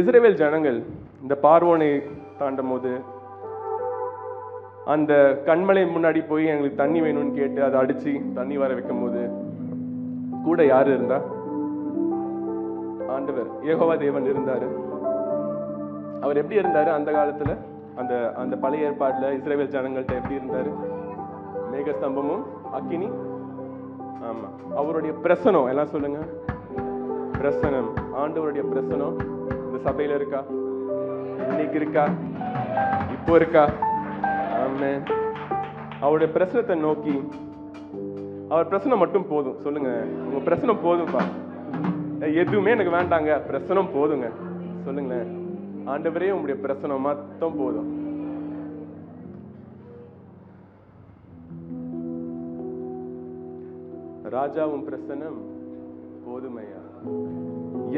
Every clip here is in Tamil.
இஸ்ரவேல் ஜனங்கள் இந்த பார்வோனை தாண்டும் போது அந்த கண்மலை முன்னாடி போய் எங்களுக்கு தண்ணி வேணும்னு கேட்டு அதை அடிச்சு தண்ணி வர வைக்கும் போது கூட யாரு இருந்தா? ஆண்டவர் யெகோவா தேவன் இருந்தாரு. அவர் எப்படி இருந்தாரு அந்த காலத்துல? அந்த அந்த பழைய ஏற்பாடுல இஸ்ரவேல் ஜனங்கள்ட்ட எப்படி இருந்தாரு? மேகஸ்தம்பமும் அக்கினி. ஆமா, அவருடைய பிரசனம். எல்லாம் சொல்லுங்க, பிரசனம். ஆண்டவருடைய பிரசனம் இந்த சபையில இருக்கா? இன்னைக்கு இருக்கா? இப்போ இருக்கா? ஆமென். அவருடைய பிரசனத்தை நோக்கி, அவர் பிரசனம் மட்டும் போதும். சொல்லுங்க, உங்க பிரசனம் போதும்பா, எதுவுமே எனக்கு வேண்டாங்க, பிரசனம் போதுங்க. சொல்லுங்களேன், ஆண்டவரே உங்களுடைய பிரசனம் மட்டும் போதும். ராஜாவும் பிரசனம் போதுமையா,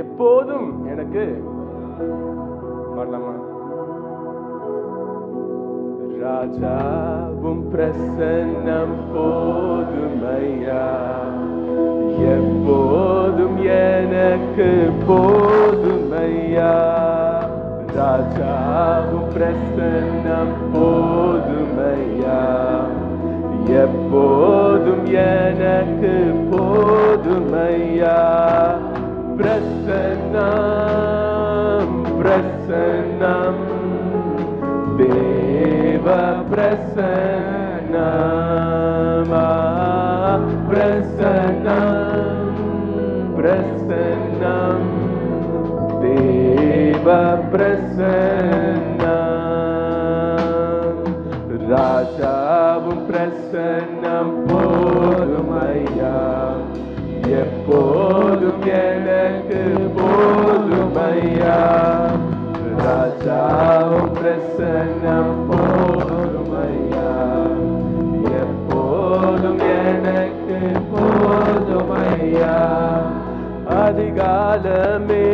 எப்போதும் எனக்கு பாடலாமா? ராஜாவும் பிரசன்னம் போதுமையா, எப்போதும் எனக்கு போதுமையா. ராஜாவும் பிரசன்னம் போதுமையா, எப்போதும் எனக்கு போதுமையா. பிரசன்னம் பிரசன்னம் தேவ பிரசன்னம், பிரசன்னம் பிரசன்னம் தேவ பிரசன்னம். ராஜாவும் பிரசன்னம் போதுமையா, எப்போதும் எனக்கு போதுமையா. ராஜாவும் பிரசன்னம் போதுமையா, எப்போதும் எனக்கு போதுமையா. அதிகாலமே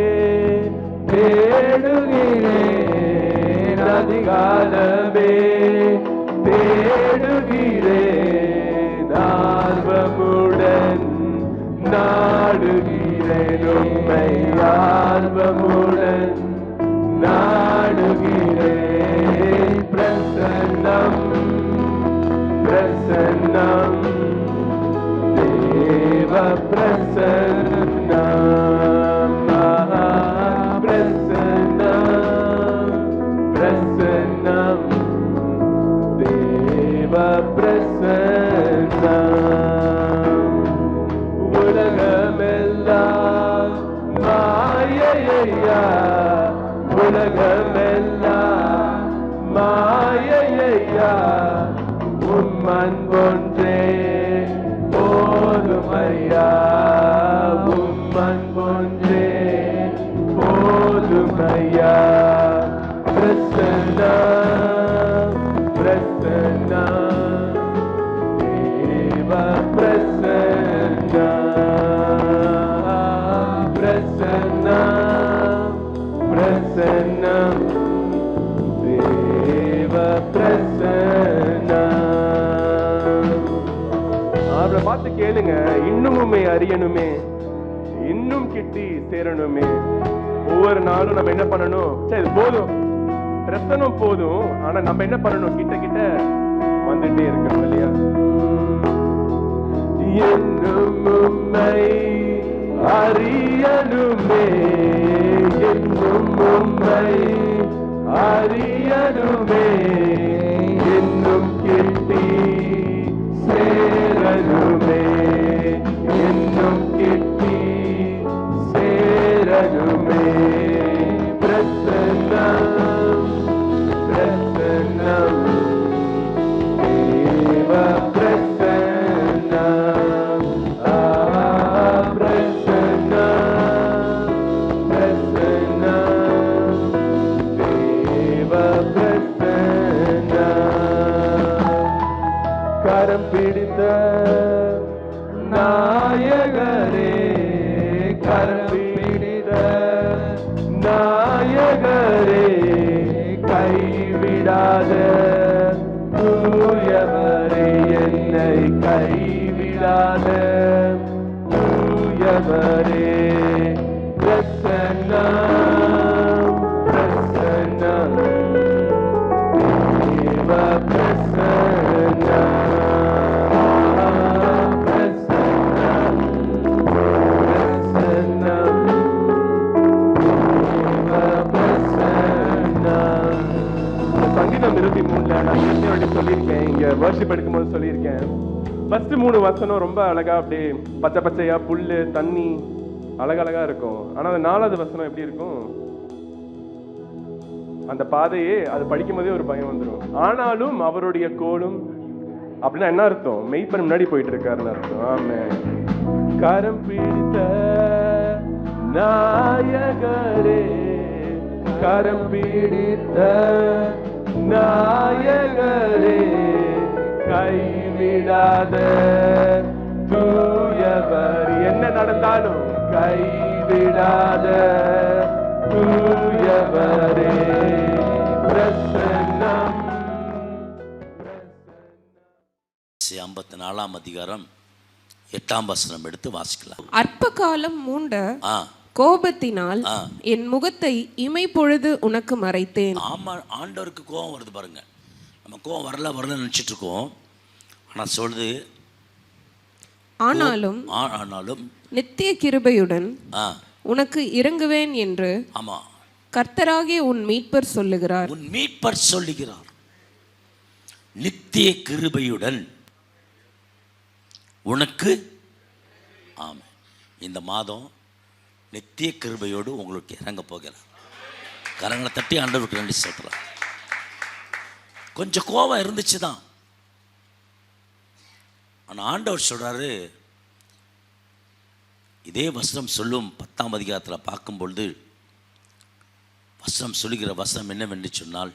தேடுகிறேன், அதிகாலமே தேடுகிறேன், ஆர்வமுடன் நாடுகிறேன், உம்மை ஆர்வமுடன் நாடுகிறேன். பிரசன்னம் பிரசன்னம் தேவ பிரசன்னம், பிரசன்னம் பிரசன்னம் தேவ பிரசன்னம். உலகமெல்லாம் மாயையா, உலகமெல்லாம் மாயையா, உம்மன் ஒன்றே போதுமையா, உம்மன் ஒன்றே போதுமையா. பிரசன்னம் பிரசன்னம் தேவ பிரசன்னம், பிரசன்னம் பிரசன்னம் தேவ பிரசன்னம். அவரை பார்த்து கேளுங்க, இன்னுமுமே அறியணுமே, இன்னும் கிட்டி சேரணுமே. ஒவ்வொரு நாளும் நம்ம என்ன பண்ணணும்? சரி போதும், பிரசனம் போதும், ஆனா நம்ம என்ன பண்ணணும்? கிட்ட கிட்ட வந்துட்டே இருக்கணும் இல்லையா? இன்னும் உம்மை அறியணுமே, இன்னும் உம்மை அறியணுமே, இன்னும் கிட்டி சேரணுமே, இன்னும் கிட்டி சேரணுமே. பிரசன்னம் பிரசன்னம் தேவ பிரசன்னம், பிரசன்னம் பிரசன்னம் தேவ பிரசன்னம். கரம் பிடித்த நாயகரே, கரம் பிடித்த நாயகரே, கைவிடாத தூயவரே, என்னை கைவிடாத தூயவரே. பிரசன்னம் 3 வசனம் ரொம்ப அழகா அப்படியே பச்சை பச்சையா புல்லு தண்ணி அழகழகா இருக்கும். ஆனா அந்த 4வது வசனம் எப்படி இருக்கும்? அந்த பாதையே அது படிக்கும் போதே ஒரு பயம் வந்துடும். ஆனாலும் அவருடைய கோலும் அப்படின்னா என்ன அர்த்தம்? மெய்ப்பன் முன்னாடி போயிட்டு இருக்காருன்னு அர்த்தம். ஆமென். கரம் பிடித்த நாயகரே, கரம் பிடித்த நாயகரே, கைவிடாத தூயவர், என்ன நடந்தாலும் கைவிடாத தூயவரே பிரசன்னம். 54ஆம் அதிகாரம் 8ஆம் வசனம் எடுத்து வாசிக்கலாம். அற்ப காலம் மூண்ட கோபத்தினால் என் முகத்தை இமை பொழுது உனக்கு மறைத்தேன். ஆமா, ஆண்டவருக்கு கோபம் வருது பாருங்க. நம்ம கோபம் வரல நினைச்சிட்டு இருக்கோம். ஆனா சொல்லுது, ஆனாலும் நித்திய கிருபையுடன் உனக்கு இறங்குவேன் என்று ஆமா கர்த்தராகிய உன் மீட்பர் சொல்லுகிறார். உன் மீட்பர் சொல்லுகிறார். நித்திய கிருபையுடன் உனக்கு, ஆமா, இந்த மாதம் நித்திய கிருபையோடு உங்களுக்கு இறங்க போகிறார். கரங்களை தட்டி ஆண்டவருக்கு நன்றி சொல்றார். கொஞ்சம் கோபம் இருந்துச்சு தான். ஆனால் ஆண்டவர் சொல்றாரு, இதே வசனம் சொல்லும் 10ஆம் அதிகாரத்தில் பார்க்கும் பொழுது வசனம் சொல்லுகிற வசனம் என்னவென்று சொன்னால்,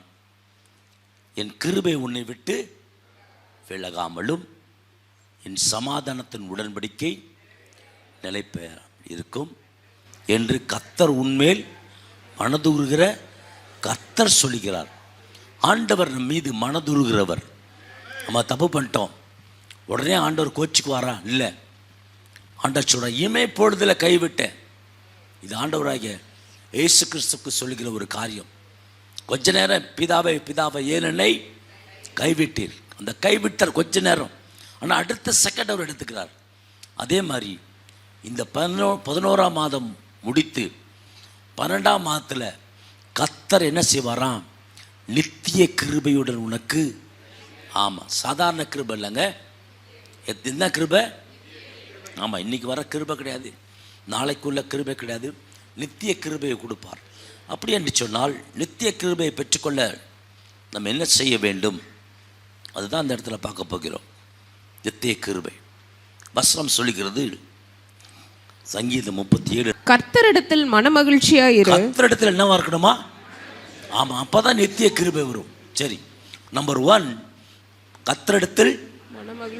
என் கிருபை உன்னை விட்டு விலகாமலும் என் சமாதானத்தின் உடன்படிக்கை நிலைப்பெற இருக்கும் என்று கர்த்தர் உன்மேல் மனதுருகிற கர்த்தர் சொல்லுகிறார். ஆண்டவர் நம் மீது மனதுருகிறவர். நம்ம தப்பு பண்ணிட்டோம், உடனே ஆண்டவர் கோச்சுக்குவாரா? இல்லை. ஆண்டவர் சொல்ற, இமை பொழுதில் கைவிட்டேன். இது ஆண்டவராகிய இயேசு கிறிஸ்துவுக்கு சொல்லுகிற ஒரு காரியம். கொஞ்ச நேரம் பிதாவை ஏன் என்னை கைவிட்டீர், அந்த கைவிட்டார் கொஞ்ச நேரம். ஆனால் அடுத்த செகண்ட் அவர் எடுத்துக்கிறார். அதே மாதிரி இந்த 11ஆம் மாதம் முடித்து 12ஆம் மாதத்தில் கர்த்தர் என்ன செய்வாராம்? நித்திய கிருபையுடன் உனக்கு, ஆமாம், சாதாரண கிருபை இல்லைங்க, என்ன கிருபை? ஆமாம், இன்றைக்கி வர கிருபை கிடையாது, நாளைக்குள்ள கிருபை கிடையாது, நித்திய கிருபையை கொடுப்பார். அப்படி என்று சொன்னால் நித்திய கிருபையை பெற்றுக்கொள்ள நம்ம என்ன செய்ய வேண்டும்? அதுதான் அந்த இடத்துல பார்க்க போகிறோம். நித்திய கிருபை வசனம் சொல்லுகிறது, சங்கீதம் 37, கர்த்தரிடத்தில் மனமகிழ்ச்சியாயிரு. கர்த்தரிடத்தில் என்னவா இருக்கணுமா? ஆமாம், அப்போதான் நித்திய கிருபை வரும். சரி, நம்பர் 1, கர்த்தரிடத்தில்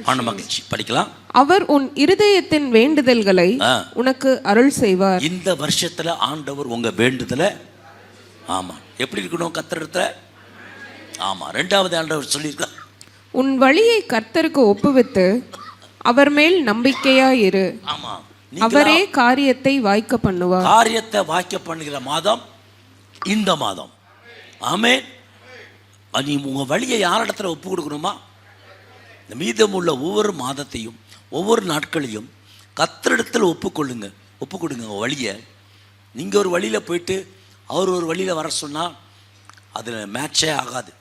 மனமகிழ்ச்சி. படிக்கலாம். அவர் உன் இருதயத்தின் வேண்டுதல்களை உனக்கு அருள் செய்வார். இந்த வருஷத்துல ஆண்டவர் உங்க வேண்டுதலை, ஆமா, எப்படி இருக்கணும்? கர்த்தரிடத்துல, ஆமா. 2வது ஆண்டவர் சொல்லியிருக்கார், உன் வழியை கர்த்தருக்கு ஒப்புவித்து அவர் மேல் நம்பிக்கையாயிரு. ஆமா, அவரே காரியத்தை வாய்க்க பண்ணுவார். காரியத்தை வாய்க்க பண்ணுகிற மாதம் இந்த மாதம். ஆமென். நீ உங்க வழியை யாரிடத்துல ஒப்பு கொடுக்கணுமா? இந்த மீதமுள்ள ஒவ்வொரு மாதத்தையும் ஒவ்வொரு நாட்களையும் கர்த்தரிடத்தில் ஒப்பு கொடுங்க. உங்கள் வழியை. நீங்கள் ஒரு வழியில் போயிட்டு அவர் ஒரு வழியில் வர சொன்னால் அதில் மேட்சே ஆகாது.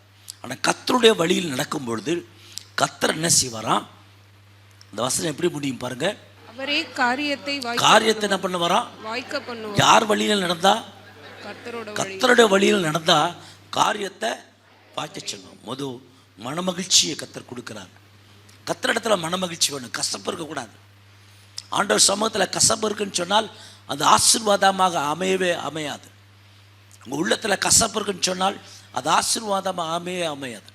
ஆனால் கர்த்தருடைய வழியில் நடக்கும் பொழுது கர்த்தர் என்ன செய்வாராம்? இந்த வசனம் எப்படி முடியும் பாருங்க. அவரே காரியத்தை என்ன பண்ண வரான்? வாய்க்க பண்ணுவார். யார் வழியில் நடந்தா? கர்த்தருடைய வழியில் நடந்தா காரியத்தை வாய்க்க சொல்லுவோம். மனமகிழ்ச்சியை கர்த்தர் கொடுக்கிறார். கர்த்தரிடத்துல மனமகிழ்ச்சி வேணும், கசப்பு இருக்கக்கூடாது. ஆண்டவர் சமூகத்தில் கசப்பு இருக்குன்னு சொன்னால் அது ஆசீர்வாதமாக அமையவே அமையாது. உங்கள் உள்ளத்தில் கசப்பு இருக்குன்னு சொன்னால் அது ஆசீர்வாதமாக அமையாது.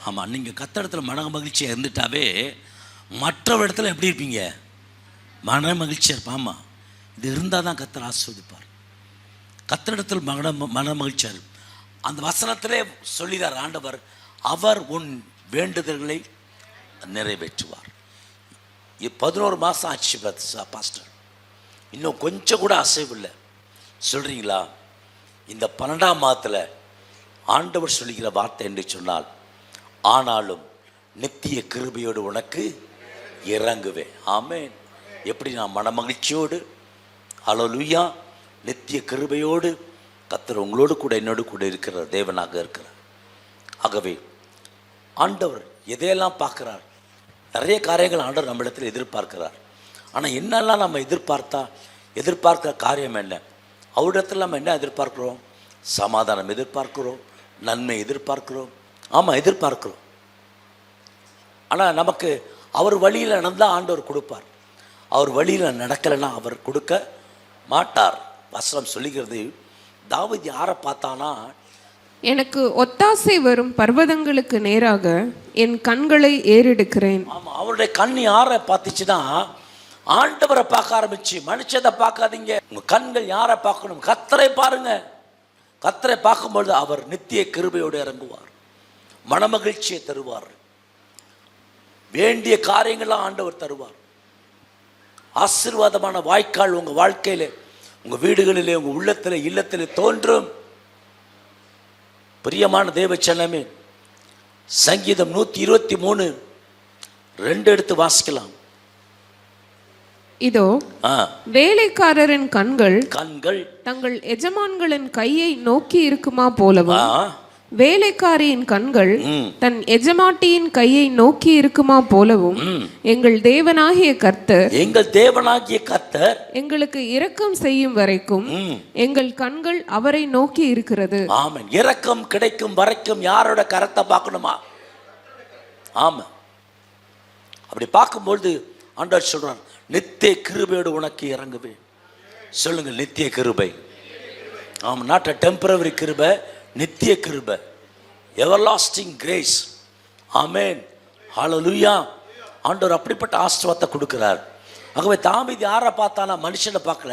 ஆமாம், நீங்கள் கர்த்தரிடத்துல மன மகிழ்ச்சியாக இருந்துட்டாவே மற்ற இடத்துல எப்படி இருப்பீங்க? மன மகிழ்ச்சியாக இருப்பா. ஆமாம், இது இருந்தால் தான் கர்த்தர் ஆசீர்வதிப்பார். கர்த்தரிடத்தில் மன மகிழ்ச்சியாக இருக்கும். அந்த வசனத்திலே சொல்லிதார் ஆண்டவர், அவர் உன் வேண்டுதல்களை நிறைவேற்றுவார். 11 மாதம் ஆச்சு பாஸ்டர், இன்னும் கொஞ்சம் கூட அசைவில்லை சொல்கிறீங்களா? இந்த 12ஆம் மாதத்தில் ஆண்டவர் சொல்லுகிற வார்த்தை என்று சொன்னால், ஆனாலும் நித்திய கிருபையோடு உனக்கு இறங்குவேன். ஆமென். எப்படி நான் மனமகிழ்ச்சியோடு, ஹல்லேலூயா, நித்திய கிருபையோடு கர்த்தர் உங்களோடு கூட என்னோடு கூட இருக்கிற தேவனாக இருக்கிறார். ஆகவே ஆண்டவர் எதையெல்லாம் பார்க்குறார்? நிறைய காரியங்கள் ஆண்டவர் நம்மிடத்தில் எதிர்பார்க்கிறார். ஆனால் என்னெல்லாம் நம்ம எதிர்பார்க்கிற காரியம் என்ன? அவரிடத்தில் நம்ம என்ன எதிர்பார்க்குறோம்? சமாதானம் எதிர்பார்க்கிறோம், நன்மை எதிர்பார்க்கிறோம். ஆமாம், எதிர்பார்க்கிறோம். ஆனால் நமக்கு அவர் வழியில் நடந்தால் ஆண்டவர் கொடுப்பார். அவர் வழியில் நடக்கலைன்னா அவர் கொடுக்க மாட்டார். வசனம் சொல்லுகிறது, தாவீது யாரை பார்த்தானா, எனக்கு ஒத்தாசை வரும் பர்வதங்களுக்கு நேராக என் கண்களை ஏறெடுக்கிறேன். ஆமாம், அவருடைய கண் யாரை பார்த்துச்சுன்னா ஆண்டவரை பார்க்க ஆரம்பிச்சு. மனுஷத்தை பார்க்காதீங்க, உங்க கண்கள் யாரை பார்க்கணும்? கர்த்தரை பாருங்க. கர்த்தரை பார்க்கும்பொழுது அவர் நித்திய கிருபையோடு இறங்குவார், மனமகிழ்ச்சியை தருவார், வேண்டிய காரியங்கள்லாம் ஆண்டவர் தருவார். ஆசீர்வாதமான வாய்க்கால் உங்க வாழ்க்கையில, உங்க வீடுகளிலே, உங்க உள்ளத்திலே, இல்லத்திலே தோன்றும். பிரியமான தேவச்சனமே, சங்கீதம் 123:2 எடுத்து வாசிக்கலாம். இதோ வேலைக்காரரின் கண்கள் தங்கள் எஜமான்களின் கையை நோக்கி இருக்குமா போலவும், வேலைக்காரியின் கண்கள் தன் எஜமாட்டியின் கையை நோக்கி இருக்குமா போலவும், எங்கள் தேவனாகிய கர்த்தர் எங்களுக்கு இரக்கம் செய்யும் வரைக்கும் எங்கள் கண்கள் அவரை நோக்கி இருக்கிறது. ஆமென். இரக்கம் கிடைக்கும் வரைக்கும் யாரோட கரத்தை பார்க்கணுமா? ஆமா, அப்படி பார்க்கும்பொழுது ஆண்டவர் சொல்றார், நித்திய கிருபையோடு உனக்கு இறங்குவேன். சொல்லுங்க, நித்திய கிருபை. ஆமா, நாட் அ டெம்பரரி கிருபை, நித்திய கிருபை, எவர்லாஸ்டிங் கிரேஸ். ஆமென், ஹல்லேலூயா. ஆண்டவர் அப்படிப்பட்ட ஆசீர்வாதத்தை கொடுக்கிறார். ஆகவே தாவீது யாரை பார்த்தானா? மனுஷனை பார்க்கல.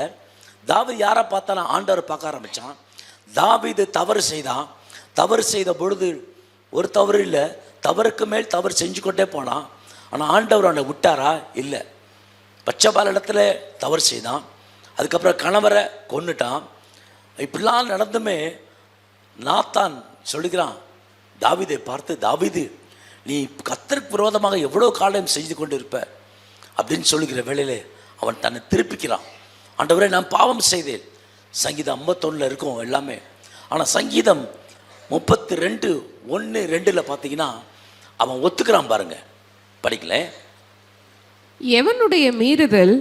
தாவீது யாரை பார்த்தானா? ஆண்டவரை பார்க்க ஆரம்பிச்சான். தாவீது தவறு செய்தான். தவறு செய்த பொழுது ஒரு தவறு இல்லை, தவறுக்கு மேல் தவறு செஞ்சு கொண்டே போனான். ஆனால் ஆண்டவர் அவனை விட்டாரா? இல்லை. பச்சைபால் இடத்துல தவறு செய்தான். அதுக்கப்புறம் கணவரை கொன்னுட்டான். இப்படிலாம் நடந்துமே நாத்தான் சொல்லுகிறான் தாவீதை பார்த்து, தாவீது, நீ கர்த்தருக்கு விரோதமாக எவ்வளோ காலம் செய்து கொண்டு இருப்ப அப்படின்னு சொல்லுகிற வேளையிலே அவன் தன்னை திருப்பிக்கிறான். ஆண்டவரே, நான் பாவம் செய்தேன். சங்கீதம் 51 இருக்கும் எல்லாமே. ஆனால் சங்கீதம் 32:1-2 பார்த்தீங்கன்னா அவன் ஒத்துக்கிறான். பாருங்க, படிக்கல. எவனுடைய மீறுதல்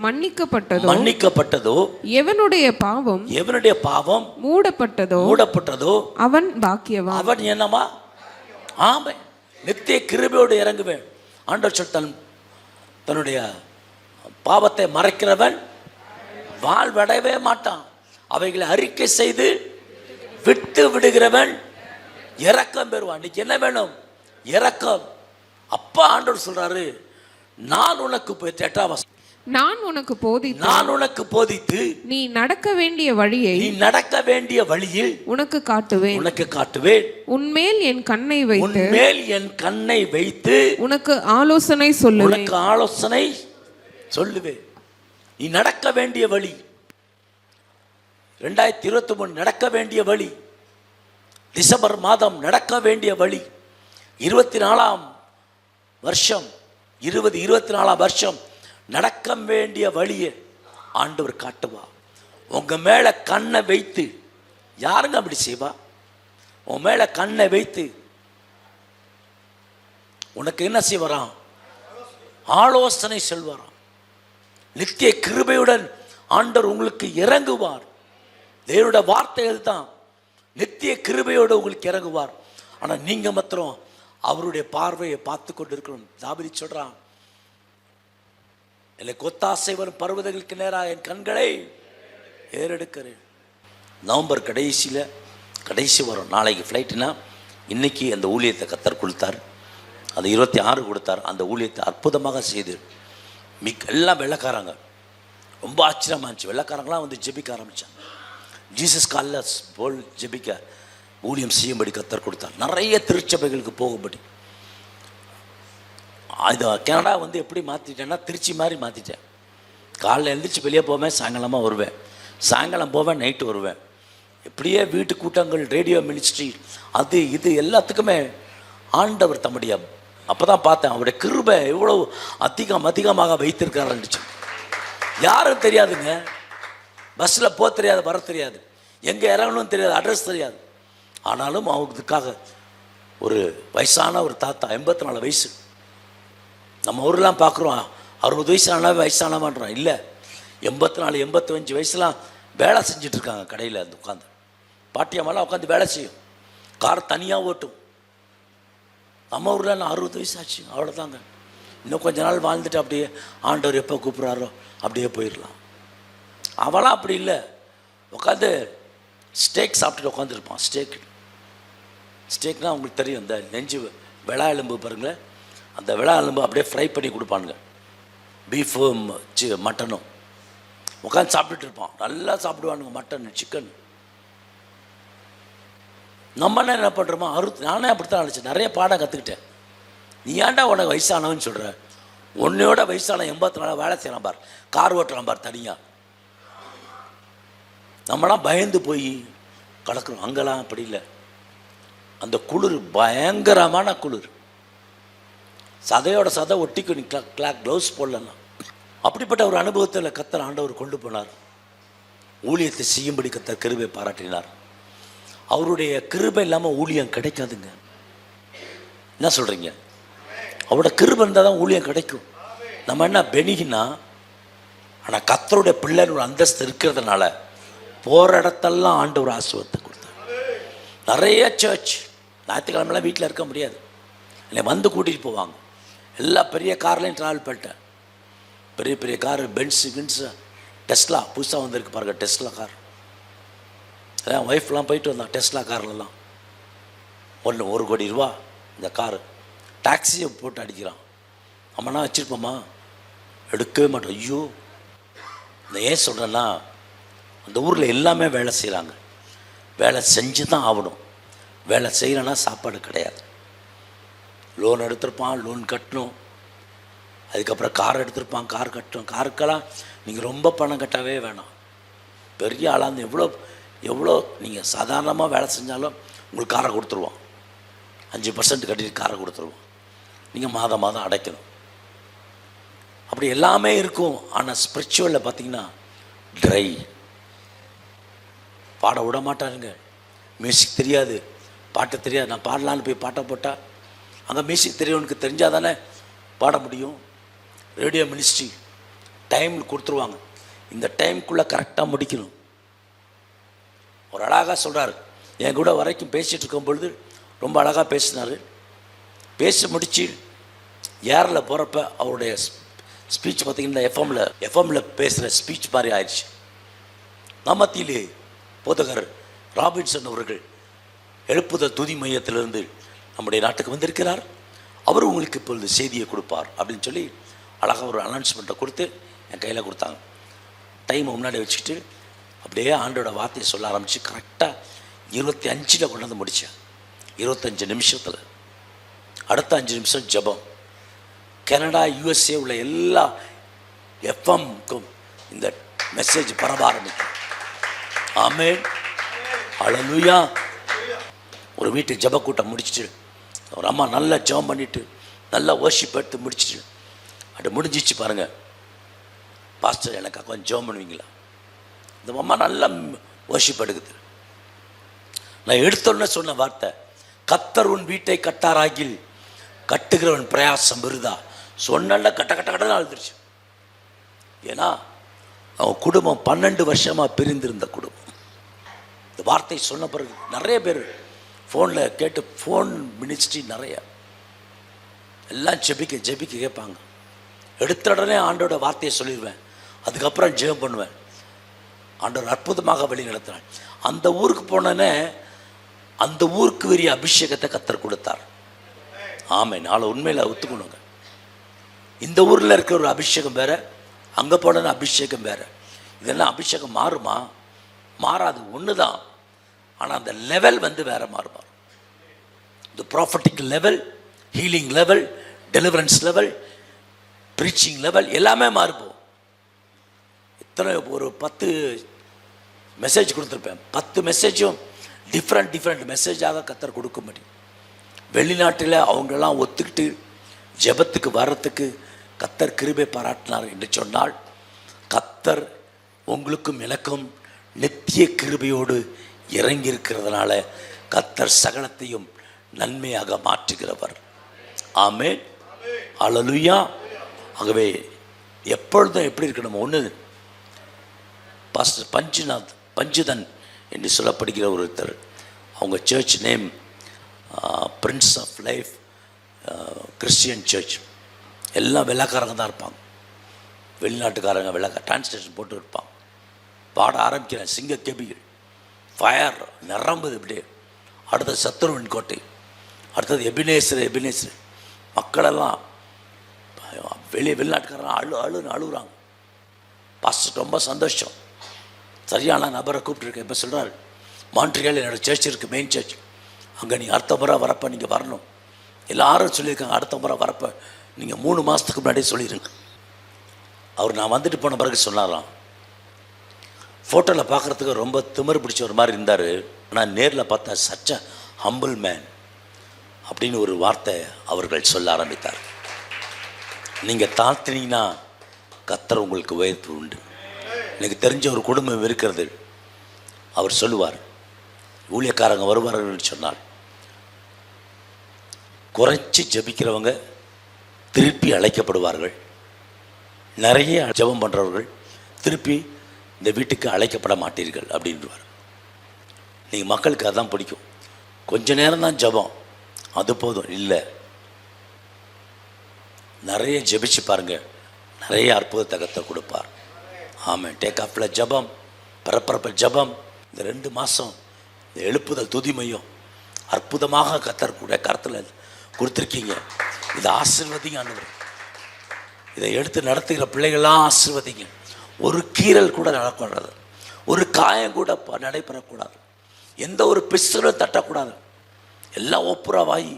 மன்னிக்கப்பட்டதோ, எவனுடைய பாவம் மூடப்பட்டதோ அவன் பாக்கியவான். அவன் என்னமா? ஆமே, நித்திய கிருபையோடு இறங்குவேன். ஆண்டவர் தன்னுடைய பாவத்தை மறைக்கிறவன் வாழ்வடையவே மாட்டான். அவைகளை அறிக்கை செய்து விட்டு விடுகிறவன் இரக்கம் பெறுவான். இன்னைக்கு என்ன வேணும்? இரக்கம். அப்பா ஆண்டவர் சொல்றாரு, நான் உனக்கு போதித்து நீ நடக்க வேண்டிய வழியில் உனக்கு காட்டுவேன். உன்மேல் என் கண்ணை வைத்து உனக்கு ஆலோசனை சொல்லுவேன். நீ நடக்க வேண்டிய வழி 2023 நடக்க வேண்டிய வழி, டிசம்பர் மாதம் நடக்க வேண்டிய வழி, 24ஆம் வருஷம் 2024ஆம் வருஷம் நடக்க வேண்டிய வழியை ஆண்டவர் காட்டுவா. உங்க மேல கண்ணை வைத்து. யாருங்க அப்படி செய்வா? உன் மேல கண்ணை வைத்து உனக்கு என்ன செய்வாராம்? ஆலோசனை சொல்வாராம். நித்திய கிருபையுடன் ஆண்டவர் உங்களுக்கு இறங்குவார். தேவனுடைய வார்த்தைகள் தான். நித்திய கிருபையோடு உங்களுக்கு இறங்குவார். ஆனால் நீங்க மாத்திரம் அவருடைய பார்வையை பார்த்து கொண்டு இருக்கணும். தாவீது சொல்றான், எனக்கு ஒத்தாசை வரும் பர்வதங்களுக்கு நேராக என் கண்களை ஏறெடுக்கிறேன். நவம்பர் கடைசி வரும். நாளைக்கு ஃப்ளைட்டுனா இன்னைக்கு அந்த ஊழியத்தை கர்த்தர் கொடுத்தார். அது 26 கொடுத்தார். அந்த ஊழியத்தை அற்புதமாக செய்து எல்லாம் வெள்ளைக்காரங்க ரொம்ப ஆச்சரியமாக இருந்துச்சு. வெள்ளைக்காரங்களாம் வந்து ஜெபிக்க ஆரம்பித்தாங்க. ஜீசஸ் கால்லஸ் போல் ஜெபிக்க ஊழியம் செய்யும்படி கர்த்தர் கொடுத்தார். நிறைய திருச்சபைகளுக்கு போகும்படி. இது கனடா வந்து எப்படி மாற்றிட்டேன்னா, திருச்சி மாதிரி மாற்றிட்டேன். காலைல எழுந்திரிச்சு வெளியே போவேன், சாயங்காலமாக வருவேன், சாயங்காலம் போவேன், நைட்டு வருவேன். இப்படியே வீட்டு கூட்டங்கள், ரேடியோ மினிஸ்ட்ரி, அது இது எல்லாத்துக்குமே ஆண்டவர் தம்முடைய, அப்போ தான் பார்த்தேன் அவருடைய கிருபை எவ்வளோ அதிகமாக வைத்திருக்காருந்துச்சு. யாரும் தெரியாதுங்க. பஸ்ஸில் போக தெரியாது, வர தெரியாது, எங்கே இறங்கணும்னு தெரியாது, அட்ரஸ் தெரியாது. ஆனாலும் அவங்களுக்காக ஒரு வயசான ஒரு தாத்தா, 84 வயசு, நம்ம ஊரெலாம் பார்க்குறோம் 60 வயசானவன்றோம். இல்லை, 84 85 வயசுலாம் வேலை செஞ்சிட்ருக்காங்க கடையில் அந்த உட்காந்து. பாட்டியம்மாலாம் உட்காந்து வேலை செய்யும், கார் தனியாக ஓட்டும். நம்ம ஊரில் நான் 60 வயசு ஆச்சு, அவ்வளோதாங்க. இன்னும் கொஞ்ச நாள் வாழ்ந்துட்டு அப்படியே ஆண்டவர் எப்போ கூப்பிட்றாரோ அப்படியே போயிடலாம். அவளாம் அப்படி இல்லை, உட்காந்து ஸ்டேக் சாப்பிட்டுட்டு உட்காந்துருப்பான். ஸ்டேக்னால் உங்களுக்கு தெரியும், இந்த நெஞ்சு விளா எலும்பு பாருங்களேன், அந்த விளா எலும்பு அப்படியே ஃப்ரை பண்ணி கொடுப்பானுங்க. பீஃபும் மட்டனும் உட்காந்து சாப்பிட்டுட்டு இருப்பான். நல்லா சாப்பிடுவானுங்க மட்டன் சிக்கன். நம்ம என்ன பண்ணுறோமோ நானே அப்படித்தான் நினச்சேன். நிறைய பாடம் கற்றுக்கிட்டேன். நீ ஏன்டா உனக்கு வயசானவன்னு சொல்கிற? உன்னையோட வயசான 84 வேலை செய்யலாம் பார், கார் ஓட்டலாம் பார் தனியாக. நம்மளாம் பயந்து போய் கிடக்குறோம். அங்கெல்லாம் அப்படி இல்லை. அந்த குளிர் பயங்கரமான குளிர், சதையோட சதை ஒட்டிக்கு நீ க்ளவுஸ் போடலன்னா. அப்படிப்பட்ட ஒரு அனுபவத்தில் கர்த்தர் ஆண்டவர் கொண்டு போனார். ஊழியத்தை செய்யும்படி கர்த்தர் கிருபை பாராட்டினார். அவருடைய கிருபை இல்லாமல் ஊழியம் கிடைக்காதுங்க. என்ன சொல்கிறீங்க? அவரோட கிருபை இருந்தால் தான் ஊழியம் கிடைக்கும். நம்ம என்ன பெனிகினா, ஆனால் கர்த்தருடைய பிள்ளைன்னு ஒரு அந்தஸ்து இருக்கிறதுனால போகிற இடத்தெல்லாம் ஆண்டவர் ஆசீர்வாதத்தை கொடுத்தார். நிறைய சர்ச் ஞாயிற்றுக்கிழமெல்லாம் வீட்டில் இருக்க முடியாது, என்னை வந்து கூட்டிகிட்டு போவாங்க. எல்லா பெரிய கார்லையும் ட்ராவல் பண்ணிட்டேன். பெரிய பெரிய காரு, பென்ஸு டெஸ்லா புதுசாக வந்திருக்கு பாருங்க, டெஸ்லா கார். என் ஒய்ஃப்லாம் போயிட்டு வந்தான் டெஸ்லா கார்லலாம். 1 கோடி ரூபா இந்த காரு. டாக்ஸியை போட்டு அடிக்கிறான். நம்மனா வச்சுருப்போமா? எடுக்கவே மாட்டோம். ஐயோ, இந்த ஏன் சொல்கிறேன்னா, அந்த ஊரில் எல்லாமே வேலை செய்கிறாங்க. வேலை செஞ்சு தான் ஆகணும். வேலை செய்யலைன்னா சாப்பாடு கிடையாது. லோன் எடுத்திருப்பான், லோன் கட்டணும். அதுக்கப்புறம் கார் எடுத்திருப்பான், கார் கட்டணும். காருக்கெல்லாம் நீங்கள் ரொம்ப பணம் கட்டவே வேணாம். பெரிய ஆளாந்து எவ்வளோ நீங்கள் சாதாரணமாக வேலை செஞ்சாலும் உங்களுக்கு காரை கொடுத்துருவான். 5% கட்டிட்டு காரை கொடுத்துருவோம். நீங்கள் மாதம் மாதம் அடைக்கணும். அப்படி எல்லாமே இருக்கும். ஆனால் ஸ்பிரிச்சுவலில் பார்த்தீங்கன்னா ட்ரை. பாட விட மாட்டாருங்க. மியூசிக் தெரியாது, பாட்டு தெரியாது. நான் பாடலான்னு போய் பாட்டை போட்டால் அங்கே மியூசிக் தெரியவனுக்கு தெரிஞ்சால் தானே பாட முடியும். ரேடியோ மினிஸ்ட்ரி டைம் கொடுத்துருவாங்க. இந்த டைமுக்குள்ளே கரெக்டாக முடிக்கணும். ஒரு அழகாக சொல்கிறார். என் கூட வரைக்கும் பேசிகிட்டு இருக்கும் பொழுது ரொம்ப அழகாக பேசினார். பேசி முடித்து ஏரில் போகிறப்ப அவருடைய ஸ்பீச் பார்த்திங்கன்னா எஃப்எம்மில் பேசுகிற ஸ்பீச் மாதிரி ஆயிடுச்சு. மத்தியிலே போதகர் ராபின்சன் அவர்கள் எழுப்புதல் துதி மையத்திலிருந்து நம்முடைய நாட்டுக்கு வந்திருக்கிறார். அவர் உங்களுக்கு இப்பொழுது செய்தியை கொடுப்பார் அப்படின்னு சொல்லி அழகாக ஒரு அனௌன்ஸ்மெண்ட்டை கொடுத்து என் கையில் கொடுத்தாங்க. டைமை முன்னாடி வச்சுக்கிட்டு அப்படியே ஆண்டோட வார்த்தையை சொல்ல ஆரம்பித்து கரெக்டாக 25 கொண்டு வந்து முடித்தேன். 25 நிமிஷத்தில். அடுத்த 5 நிமிஷம் ஜெபம். கனடா USA உள்ள எல்லா எஃப்எம்க்கும் இந்த மெசேஜ் பரவ ஆரம்பிக்கும். ஆமென், ஹல்லேலூயா. ஒரு வீட்டு ஜெப கூட்டம் முடிச்சுட்டு ஒரு அம்மா நல்லா ஜெபம் பண்ணிவிட்டு நல்லா வர்ஷிப் எடுத்து முடிச்சுட்டு அப்படி முடிஞ்சிச்சு பாருங்கள். பாஸ்டர் எனக்கு கொஞ்சம் ஜெபம் பண்ணுவீங்களா? இந்த அம்மா நல்லா வர்ஷிப் எடுக்குது. நான் எடுத்தோன்னே சொன்ன வார்த்தை, கர்த்தர் உன் வீட்டை கட்டாராகில் கட்டுகிறவன் பிரயாசம் விருதா. சொன்ன கட்ட கட்ட கட்டன்னு அழுதுருச்சு. ஏன்னா அவன் குடும்பம் 12 வருஷமாக பிரிந்திருந்த குடும்பம். இந்த வார்த்தை சொன்ன பிறகு நிறைய பேர் ஃபோனில் கேட்டு, ஃபோன் மினிஸ்ட்ரி நிறைய எல்லாம் ஜெபிக்க கேட்பாங்க. எடுத்த உடனே ஆண்டோட வார்த்தையை சொல்லிடுவேன். அதுக்கப்புறம் ஜெபம் பண்ணுவேன். ஆண்டவர் அற்புதமாக வழி நடத்தினார். அந்த ஊருக்கு போனோன்னே அந்த ஊருக்கு பெரிய அபிஷேகத்தை கர்த்தர் கொடுத்தார். ஆமென். நாளை உண்மையில் ஒத்துக்கணுங்க. இந்த ஊரில் இருக்கிற ஒரு அபிஷேகம் வேறு, அங்கே போன அபிஷேகம் வேறு. இதெல்லாம் அபிஷேகம் மாறுமா? மாறாது, ஒன்று தான். ஆனால் அந்த லெவல் வேறு மாறுமா. இந்த prophetic level, healing level, deliverance level, preaching level எல்லாமே மாறுபோம். இத்தனை ஒரு 10 மெசேஜ் கொடுத்துருப்பேன். 10 மெசேஜும் டிஃப்ரெண்ட் மெசேஜாக கர்த்தர் கொடுக்க முடியும். வெளிநாட்டில் அவங்களெல்லாம் ஒத்துக்கிட்டு ஜெபத்துக்கு வர்றதுக்கு கர்த்தர் கிருபை பாராட்டினார் என்று சொன்னால், கர்த்தர் உங்களுக்கும் எனக்கும் நித்திய கிருபையோடு இறங்கி இருக்கிறதுனால கர்த்தர் சகலத்தையும் நன்மையாக மாற்றுகிறவர். ஆமென். ஹல்லேலூயா. ஆகவே எப்பொழுதும் எப்படி இருக்கணும்? ஒன்று, பாஸ்டர் பஞ்சுதன் என்று சொல்லப்படுகிற ஒருத்தர், அவங்க church name prince of life Christian church. எல்லாம் வெள்ளைக்காரங்க தான் இருப்பாங்க, வெளிநாட்டுக்காரங்க டிரான்ஸ்லேஷன் போட்டு இருப்பாங்க. பாட ஆரம்பிக்கிறேன், சிங்க கெபிகள், ஃபயர் நிரம்புது இப்படியே. அடுத்தது சத்துருவின் கோட்டை, அடுத்தது எபினேசர். மக்களெல்லாம் வெளிநாட்டுக்காரங்க அழுகுறாங்க. பாஸ்டர் ரொம்ப சந்தோஷம், சரியான நபரை கூப்பிட்டுருக்கேன். இப்போ சொல்கிறார், மான்ட்ரியால் என்னோடய சர்ச் இருக்குது, மெயின் சர்ச், அங்கே நீங்கள் அடுத்த முறை வரப்போ நீங்கள் வரணும். எல்லாரும் சொல்லியிருக்காங்க, அடுத்த முறை வரப்போ நீங்கள் 3 மாதத்துக்கு முன்னாடியே சொல்லிடுங்க. அவர் நான் வந்துட்டு போன பிறகு சொன்னாராம், ஃபோட்டோவில் பார்க்குறதுக்கு ரொம்ப திமிரு பிடிச்ச ஒரு மாதிரி இருந்தார், ஆனால் நேரில் பார்த்தா சச்ச ஹம்பிள் மேன் அப்படின்னு ஒரு வார்த்தை அவர்கள் சொல்ல ஆரம்பித்தார். நீங்கள் தாழ்த்தினீங்கன்னா கர்த்தர் உங்களுக்கு உயர்த்து உண்டு. எனக்கு தெரிஞ்ச ஒரு குடும்பம் இருக்கிறது, அவர் சொல்லுவார், ஊழியக்காரங்க வருவார்கள் சொன்னால் குறைச்சி ஜெபிக்கிறவங்க திருப்பி அழைக்கப்படுவார்கள், நிறைய ஜெபம் பண்ணுறவர்கள் திருப்பி இந்த வீட்டுக்கு அழைக்கப்பட மாட்டீர்கள் அப்படின்வார். நீங்கள் மக்களுக்கு அதான் பிடிக்கும், கொஞ்ச நேரம் தான் ஜெபம், அது போதும். இல்லை, நிறைய ஜெபிச்சு பாருங்கள், நிறைய அற்புதத்தை கர்த்தர் கொடுப்பார். ஆமாம், டேக் ஆஃபில் ஜெபம், பரபரப்பு ஜெபம், இந்த 2 மாதம் இந்த எழுப்புதல் துதி மையம் அற்புதமாக கர்த்தர் கூட கருத்தில் கொடுத்துருக்கீங்க. இதை ஆசீர்வதிங்க ஆண்டவரே. இதை எடுத்து நடத்துகிற பிள்ளைகள்லாம் ஆசீர்வதிங்க. ஒரு கீறல் கூட நடக்கூடாது, ஒரு காயம் கூட நடைபெறக்கூடாது, எந்த ஒரு பிசுறும் தட்டக்கூடாது. எல்லாம் ஒப்புரவாகி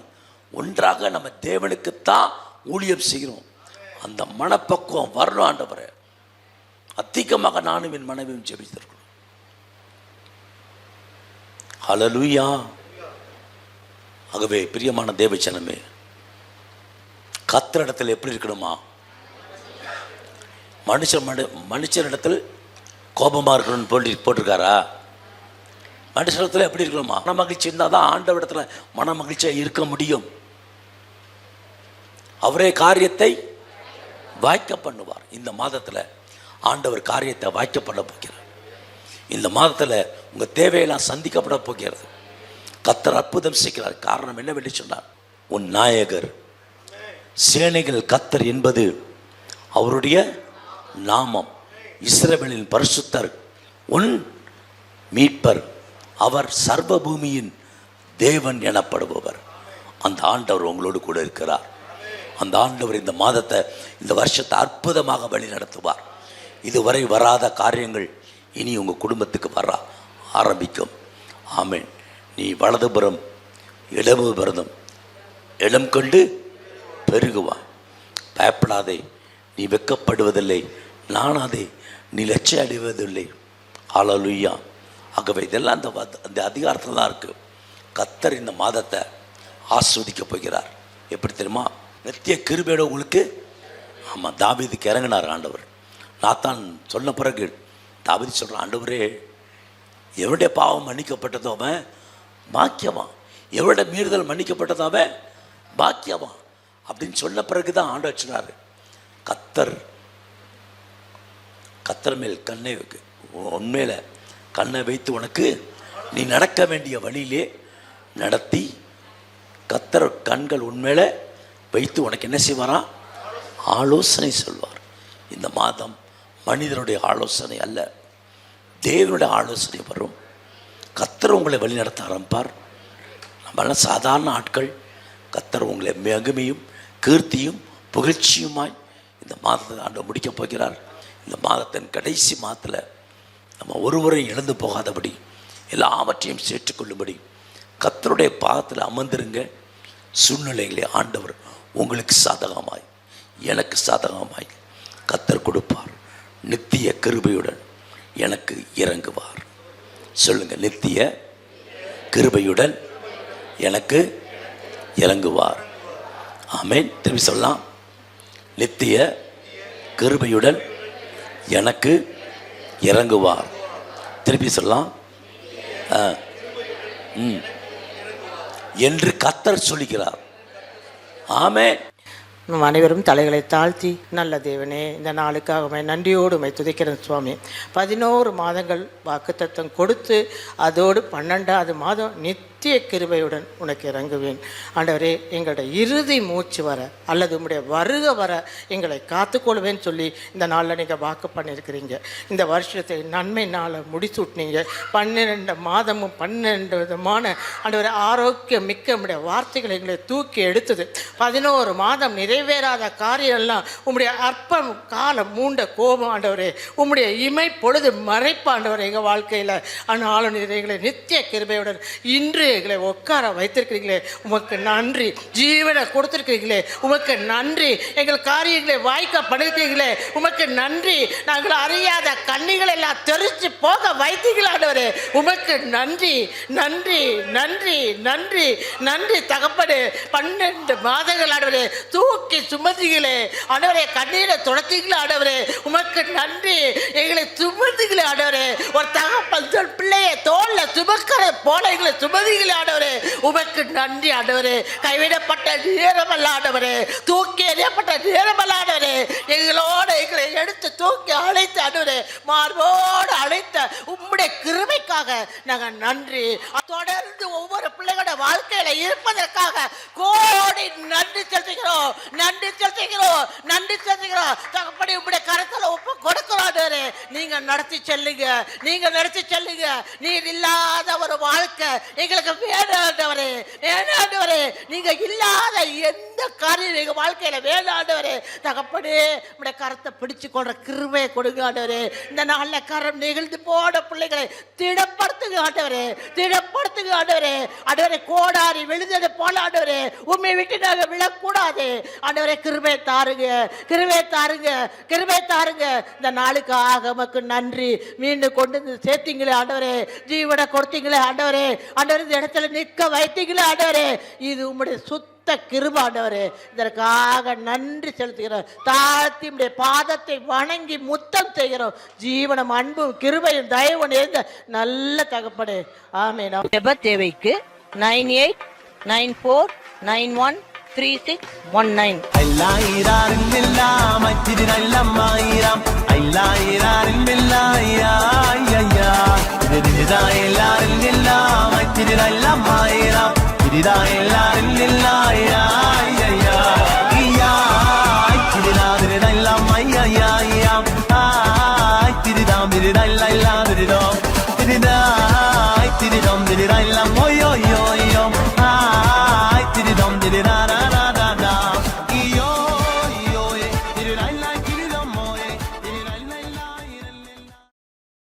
ஒன்றாக நம்ம தேவனுக்குத்தான் ஊழியம் செய்கிறோம். அந்த மனப்பக்குவம் வரணும் ஆண்டவரே. அதிகமாக நானும் என் மனைவியும் ஜெபித்திருக்கிறோம். ஹல்லேலூயா. ஆகவே பிரியமான தேவஜனமே, கர்த்தரிடத்தில் எப்படி இருக்கணுமா? மனுஷனிடத்தில் கோபமாக இருக்கணும்னு போட்டிருக்காரா? மனுஷனிடத்தில் எப்படி இருக்கணுமா? மன மகிழ்ச்சி இருந்தால் தான் ஆண்டவரிடத்தில் மன மகிழ்ச்சியாக இருக்க முடியும். அவரே காரியத்தை வாய்க்க பண்ணுவார். இந்த மாதத்தில் ஆண்டவர் காரியத்தை வாய்க்க பண்ண போகிறார். இந்த மாதத்தில் உங்கள் தேவையெல்லாம் சந்திக்கப்பட போகிறது. கர்த்தர் அற்புதம் செய்கிறார். காரணம் என்னவென்று சொன்னார், உன் நாயகர் சேனைகள் கர்த்தர் என்பது அவருடைய நாமம். இஸ்ரவேலின் பரிசுத்தர் உன் மீட்பர், அவர் சர்வ பூமியின் தேவன் எனப்படுபவர். அந்த ஆண்டவர் உங்களோடு கூட இருக்கிறார். அந்த ஆண்டவர் இந்த மாதத்தை, இந்த வருஷத்தை அற்புதமாக வழி நடத்துவார். இதுவரை வராத காரியங்கள் இனி உங்கள் குடும்பத்துக்கு வர ஆரம்பிக்கும். ஆமென். நீ வலதுபுறம் இடதுபுறம் இடம் கொண்டு பெருகுவாய். பயப்படாதே, நீ வெட்கப்படுவதில்லை, நானாதே, நீ லட்சியம் அடைவதில்லை. ஹல்லேலூயா. ஆகவே இதெல்லாம் அந்த அதிகாரத்தில் தான் இருக்குது. கர்த்தர் இந்த மாதத்தை ஆஸ்வதிக்க போகிறார். எப்படி தெரியுமா? நித்திய கிருபையோட உங்களுக்கு. ஆமாம், தாவீதுக்கு இறங்கினார் ஆண்டவர். நாத்தான் சொன்ன பிறகு தாவீது சொல்கிறான், ஆண்டவரே, எவருடைய பாவம் மன்னிக்கப்பட்டதோ அவன் பாக்கியவான், எவருடைய மீறுதல் மன்னிக்கப்பட்டதோ அவன் பாக்கியவான் அப்படின்னு சொன்ன பிறகு தான் ஆண்டவர் சொன்னார், கர்த்தர் மேல் கண்ணை உண்மையில கண்ணை வைத்து உனக்கு நீ நடக்க வேண்டிய வழியிலே நடத்தி, கர்த்தர் கண்கள் உண்மையில வைத்து உனக்கு என்ன செய்வாராம்? ஆலோசனை சொல்வார். இந்த மாதம் மனிதனுடைய ஆலோசனை அல்ல, தேவனுடைய ஆலோசனை வரும். கர்த்தர் உங்களை வழி நடத்த ஆரம்பிப்பார். நம்மளாம் சாதாரண ஆட்கள். கர்த்தர் உங்களை மகிமையும் கீர்த்தியும் புகழ்ச்சியுமாய் இந்த மாதத்தை ஆண்டு முடிக்கப் போகிறார். இந்த மாதத்தின் கடைசி மாதத்தில் நம்ம ஒருவரையும் இழந்து போகாதபடி எல்லாவற்றையும் சேர்த்துக்கொள்ளும்படி கர்த்தருடைய பாதத்தில் அமர்ந்திருங்க. சூழ்நிலைகளை ஆண்டவர் உங்களுக்கு சாதகமாய் எனக்கு சாதகமாய் கர்த்தர் கொடுப்பார். நித்திய கிருபையுடன் எனக்கு இறங்குவார். சொல்லுங்க, நித்திய கிருபையுடன் எனக்கு இறங்குவார். ஆமென். திரும்பி சொல்லலாம், நித்திய கிருபையுடன் எனக்கு இறங்குவார். திருப்பி சொல்லலாம், என்று கர்த்தர் சொல்லுகிறார். ஆமென். நம் அனைவரும் தலைகளை தாழ்த்தி, நல்ல தேவனே, இந்த நாளுக்காக உம்மை நன்றியோடு உம்மை துதிக்கிறேன் சுவாமி. 11 மாதங்கள் வாக்குத்தத்தம் கொடுத்து அதோடு 12வது மாதம் நித்திய கிருபையுடன் உனக்கு இறங்குவேன். ஆண்டவரே, எங்களுடைய இறுதி மூச்சு வர அல்லது உம்முடைய வருக வர எங்களை காத்துக்கொள்வேன்னு சொல்லி இந்த நாளில் நீங்கள் வாக்கு பண்ணியிருக்கிறீங்க. இந்த வருஷத்தை நன்மை நாளை முடிச்சுட்னீங்க. 12 மாதமும் 12 விதமான ஆண்டவரே ஆரோக்கியம் மிக்க உம்முடைய வார்த்தைகளை எங்களை தூக்கி எடுத்தது. 11 மாதம் நிறைவேறாத காரியம்லாம் உம்முடைய அற்பம் காலம் மூண்ட கோபம் ஆண்டவரே, உம்முடைய இமை பொழுது மறைப்பு ஆண்டவரே எங்கள் வாழ்க்கையில். ஆனாலும் எங்களை நித்திய கிருபையுடன் இன்று எங்களை உட்கார வைத்திருக்கிறீங்களே, உமக்கு நன்றி. ஜீவனை கொடுத்திருக்கிறீங்களே, உமக்கு நன்றி. எங்கள் காரியங்களை வாய்க்க படுகிறீங்களே, உமக்கு நன்றி. நாங்கள் அறியாத கண்ணிகள் எல்லாம் தெரிச்சு போக வைத்தீங்களாண்டவரே, உமக்கு நன்றி நன்றி நன்றி நன்றி நன்றி தகப்பனே. 12 மாதங்கள் ஆண்டவரே தூக்கி சுமந்தீங்களே ஆண்டவரே, கண்ணீரை தொடத்தீங்களே ஆண்டவரே, உமக்கு நன்றி. எங்களை சுமந்தீங்களே ஆண்டவரே, ஒரு தகப்பன் பிள்ளையை தோல்ல சுமக்கிற போல எங்களை சுமந்தீங்களே ஆண்டவரே, உமக்கு நன்றி ஆண்டவரே. கைவிடப்பட்ட நேரமல்ல ஆண்டவரே, தூக்கி எறியப்பட்ட நேரமல்ல ஆண்டவரே, எங்களோடு எங்களை எடுத்து தூக்கி அழைத்த ஆண்டவரே, மார்போடு அழைத்த உம்முடைய கிருபைக்காக நாங்கள் நன்றி. தொடர்ந்து ஒவ்வொரு பிள்ளைகளோட வாழ்க்கையில இருப்பதற்காக கோடி நன்றி செலுத்துகிறோம், நன்றி செலுத்துகிறோம், நன்றி செலுத்துகிறோம். தகப்படி உம்முடைய கருத்துல ஒப்பு கொடுக்கிறோம் ஆண்டவரே, நீங்க நடத்தி செல்லுங்க, நீங்க நடத்தி செல்லுங்க. நீர் இல்லாத ஒரு வாழ்க்கை எங்களுக்கு வேணும் ஆண்டவரே, வேணும் ஆண்டவரே. நீங்க இல்லாத எந்த காரியம் எங்க வாழ்க்கையில வேணும் ஆண்டவரே. தகப்படி உம்முடைய கரத்தை பிடிச்சு கொள்ற கிருபையை கொடுங்க ஆண்டவரே. இந்த நாள்ல கரம் நெகிழ்ந்து போன பிள்ளைகளை திடப்படுத்துங்க ஆண்டவரே, திடப்படுத்துங்க ஆண்டவரே. ஆண்டவரே, கோடாரி விழுந்தது போல ஆண்டவரே உண்மை விட்டு நாங்க விழக்கூடாது ஆண்டவரே. கிருபை தாருங்க, கிருபை தாருங்க, கிருபை தாருங்க. இந்த நாளுக்காக உமக்கு நன்றி. மீண்டும் கொண்டு வந்து சேர்த்தீங்களே ஆண்டவரே, ஜீவனை கொடுத்தீங்களே ஆண்டவரே, ஆண்டவரே இந்த இடத்துல நிற்க வைத்தீங்களே ஆண்டவரே, இது உம்முடைய சுத்த கிருபை ஆண்டவரே. இதற்காக நன்றி செலுத்துகிறோம். தாழ்த்தி உம்முடைய பாதத்தை வணங்கி முத்தம் செய்கிறோம். ஜீவனம் அன்பும் கிருபையும் தயவும் இருந்த நல்ல தகப்பனே, ஆமென். ஜெப தேவைக்கு 9894913619. La